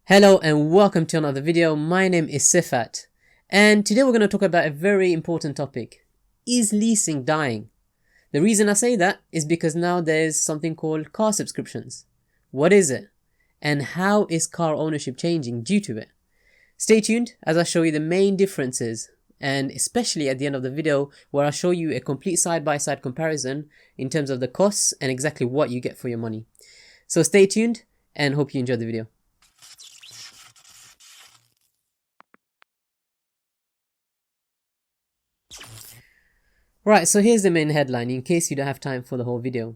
Hello and welcome to another video. My name is Sifat and today we're going to talk about a very important topic. Is leasing dying? The reason I say that is because now there's something called car subscriptions. What is it? And how is car ownership changing due to it? Stay tuned as I show you the main differences, and especially at the end of the video where I show you a complete side-by-side comparison in terms of the costs and exactly what you get for your money. So stay tuned and hope you enjoy the video. Right, so here's the main headline in case you don't have time for the whole video.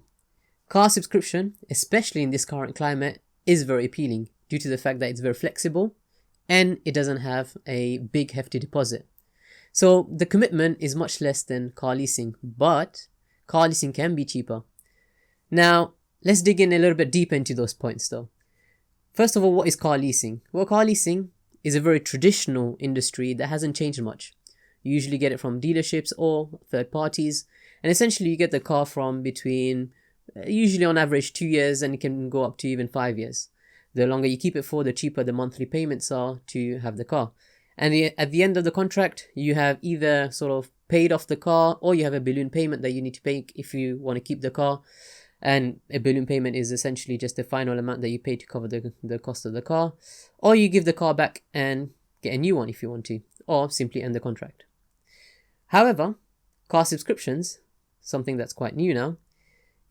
Car subscription, especially in this current climate, is very appealing due to the fact that it's very flexible and it doesn't have a big hefty deposit. So the commitment is much less than car leasing, but car leasing can be cheaper. Now, let's dig in a little bit deeper into those points though. First of all, what is car leasing? Well, car leasing is a very traditional industry that hasn't changed much. You usually get it from dealerships or third parties, and essentially you get the car from between usually on average 2 years, and it can go up to even 5 years. The longer you keep it for, the cheaper the monthly payments are to have the car. And at the end of the contract, you have either sort of paid off the car or you have a balloon payment that you need to pay if you want to keep the car. And a balloon payment is essentially just the final amount that you pay to cover the cost of the car, or you give the car back and get a new one if you want to, or simply end the contract. However, car subscriptions, something that's quite new now,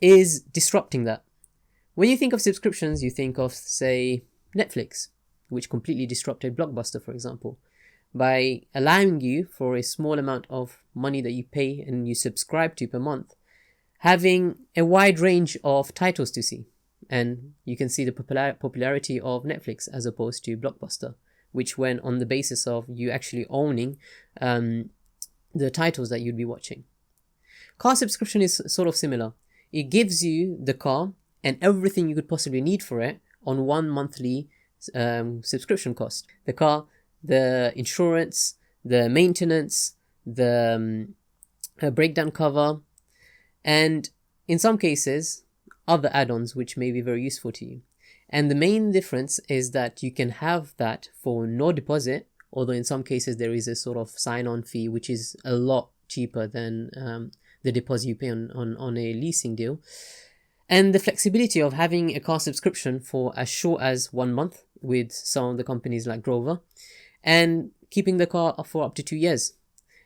is disrupting that. When you think of subscriptions, you think of, say, Netflix, which completely disrupted Blockbuster, for example, by allowing you, for a small amount of money that you pay and you subscribe to per month, having a wide range of titles to see. And you can see the popularity of Netflix as opposed to Blockbuster, which went on the basis of you actually owning the titles that you'd be watching. Car subscription is sort of similar. It gives you the car and everything you could possibly need for it on one monthly subscription cost. The car, the insurance, the maintenance, the breakdown cover, and in some cases other add-ons which may be very useful to you. And the main difference is that you can have that for no deposit, although in some cases there is a sort of sign-on fee which is a lot cheaper than the deposit you pay on a leasing deal. And the flexibility of having a car subscription for as short as 1 month with some of the companies like Grover, and keeping the car for up to 2 years.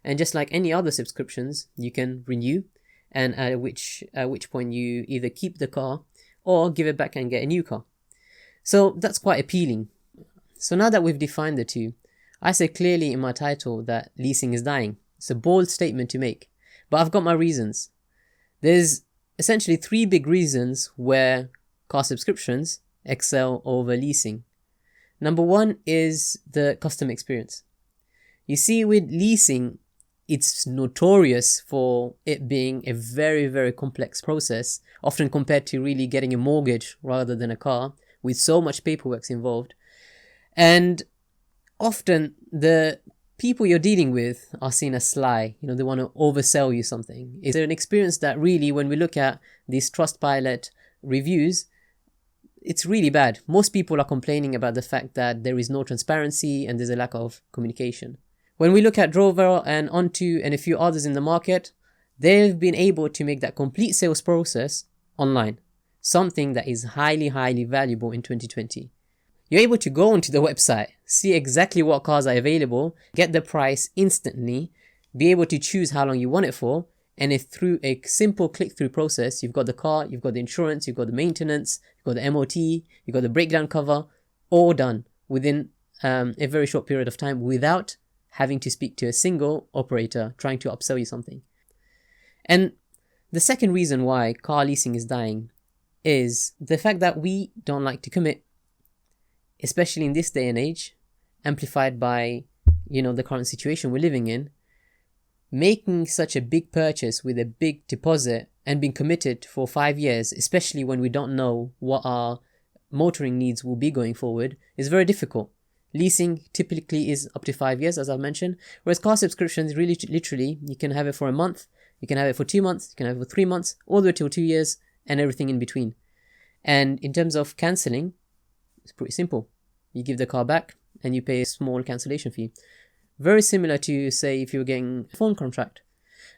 And just like any other subscriptions, you can renew, and at which point you either keep the car or give it back and get a new car. So that's quite appealing. So now that we've defined the two, I say clearly in my title that leasing is dying. It's a bold statement to make, but I've got my reasons. There's essentially 3 big reasons where car subscriptions excel over leasing. Number 1 is the customer experience. You see, with leasing, it's notorious for it being a very, very complex process, often compared to really getting a mortgage rather than a car, with so much paperwork involved. And often the people you're dealing with are seen as sly. They want to oversell you something. It's an experience that really, when we look at these Trustpilot reviews, it's really bad. Most people are complaining about the fact that there is no transparency and there's a lack of communication. When we look at Drover and Onto and a few others in the market, they've been able to make that complete sales process online, something that is highly, highly valuable in 2020. You're able to go onto the website, see exactly what cars are available, get the price instantly, be able to choose how long you want it for, and if through a simple click-through process, you've got the car, you've got the insurance, you've got the maintenance, you've got the MOT, you've got the breakdown cover, all done within a very short period of time without having to speak to a single operator trying to upsell you something. And the second reason why car leasing is dying is the fact that we don't like to commit, especially in this day and age, amplified by, the current situation we're living in. Making such a big purchase with a big deposit and being committed for 5 years, especially when we don't know what our motoring needs will be going forward, is very difficult. Leasing typically is up to 5 years, as I've mentioned, whereas car subscriptions, really, literally, you can have it for a month, you can have it for 2 months, you can have it for 3 months, all the way till 2 years, and everything in between. And in terms of cancelling, it's pretty simple. You give the car back and you pay a small cancellation fee. Very similar to, say, if you're getting a phone contract.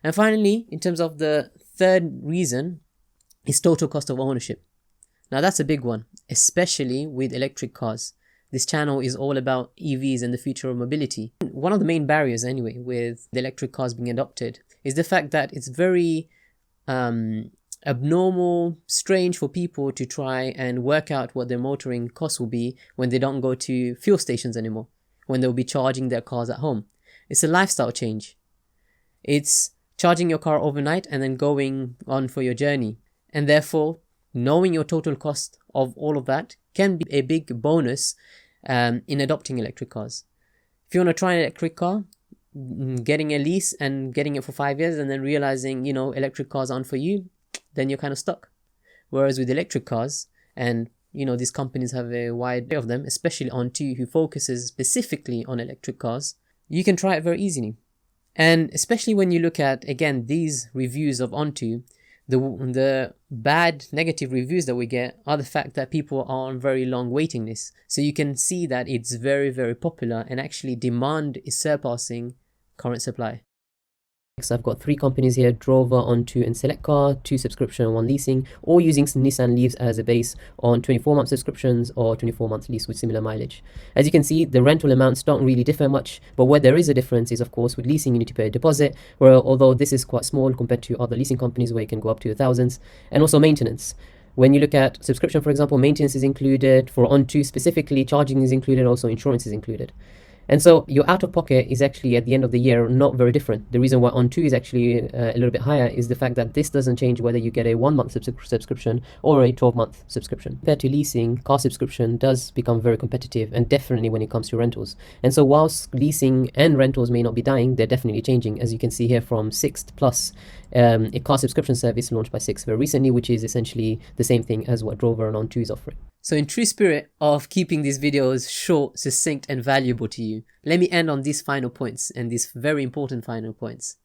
And finally, in terms of the third reason, is total cost of ownership. Now that's a big one, especially with electric cars. This channel is all about EVs and the future of mobility. One of the main barriers anyway with the electric cars being adopted is the fact that it's very abnormal, strange for people to try and work out what their motoring costs will be when they don't go to fuel stations anymore, when they'll be charging their cars at home. It's a lifestyle change. It's charging your car overnight and then going on for your journey. And therefore, knowing your total cost of all of that can be a big bonus in adopting electric cars. If you want to try an electric car, getting a lease and getting it for 5 years and then realizing, electric cars aren't for you, then you're kind of stuck. Whereas with electric cars, and these companies have a wide array of them, especially Onto, who focuses specifically on electric cars, you can try it very easily. And especially when you look at, again, these reviews of Onto, the bad negative reviews that we get are the fact that people are on very long waiting lists. So you can see that it's very, very popular, and actually demand is surpassing current supply. Next, I've got 3 companies here: Drover, Onto and Select Car, 2 subscription and 1 leasing, all using Nissan Leafs as a base on 24-month subscriptions or 24-month lease with similar mileage. As you can see, the rental amounts don't really differ much, but where there is a difference is, of course, with leasing you need to pay a deposit, where although this is quite small compared to other leasing companies where you can go up to the thousands, and also maintenance. When you look at subscription, for example, maintenance is included. For Onto specifically, charging is included, also insurance is included. And so your out-of-pocket is actually at the end of the year not very different. The reason why Onto is actually a little bit higher is the fact that this doesn't change whether you get a 1-month subscription or a 12-month subscription. Compared to leasing, car subscription does become very competitive, and definitely when it comes to rentals. And so whilst leasing and rentals may not be dying, they're definitely changing, as you can see here from Sixt Plus, a car subscription service launched by Sixt very recently, which is essentially the same thing as what Drover and Onto is offering. So in true spirit of keeping these videos short, succinct and valuable to you, let me end on these final points, and these very important final points.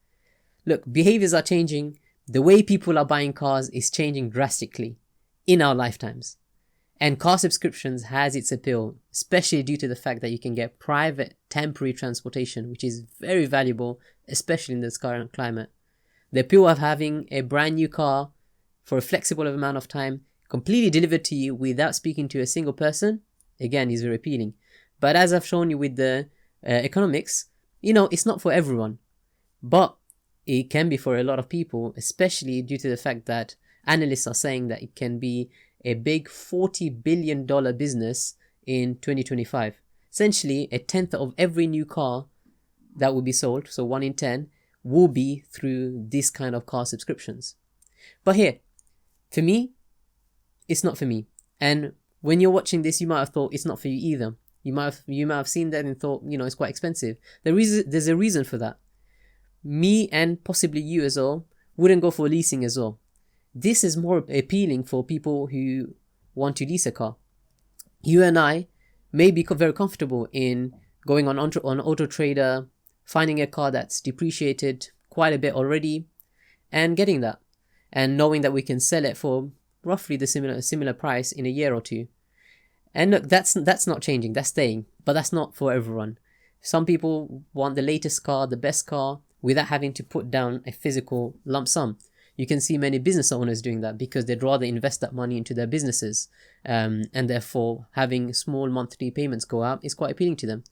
Look, behaviors are changing. The way people are buying cars is changing drastically in our lifetimes. And car subscriptions has its appeal, especially due to the fact that you can get private temporary transportation, which is very valuable, especially in this current climate. The appeal of having a brand new car for a flexible amount of time, completely delivered to you without speaking to a single person, again, is very appealing. But as I've shown you with the economics, it's not for everyone. But it can be for a lot of people, especially due to the fact that analysts are saying that it can be a big $40 billion business in 2025. Essentially, a tenth of every new car that will be sold, so 1 in 10, will be through this kind of car subscriptions. But here, for me, it's not for me. And when you're watching this, you might have thought it's not for you either. You might have seen that and thought, it's quite expensive. There's a reason for that. Me and possibly you as well wouldn't go for leasing as well. This is more appealing for people who want to lease a car. You and I may be very comfortable in going on Auto Trader, finding a car that's depreciated quite a bit already, and getting that, and knowing that we can sell it for roughly the similar price in a year or two. And look, that's not changing, that's staying, but that's not for everyone. Some people want the latest car, the best car, without having to put down a physical lump sum. You can see many business owners doing that because they'd rather invest that money into their businesses, and therefore having small monthly payments go out is quite appealing to them.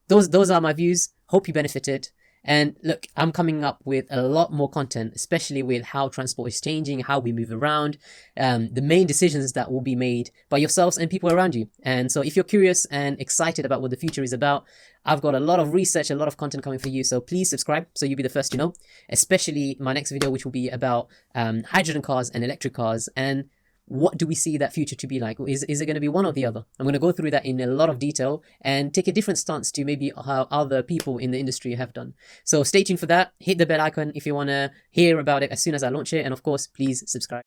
Those are my views. Hope you benefited. And look, I'm coming up with a lot more content, especially with how transport is changing, how we move around, the main decisions that will be made by yourselves and people around you. And so if you're curious and excited about what the future is about, I've got a lot of research, a lot of content coming for you. So please subscribe so you'll be the first to know, especially my next video, which will be about hydrogen cars and electric cars, and what do we see that future to be like? Is it going to be one or the other? I'm going to go through that in a lot of detail and take a different stance to maybe how other people in the industry have done. So stay tuned for that. Hit the bell icon if you want to hear about it as soon as I launch it. And of course, please subscribe.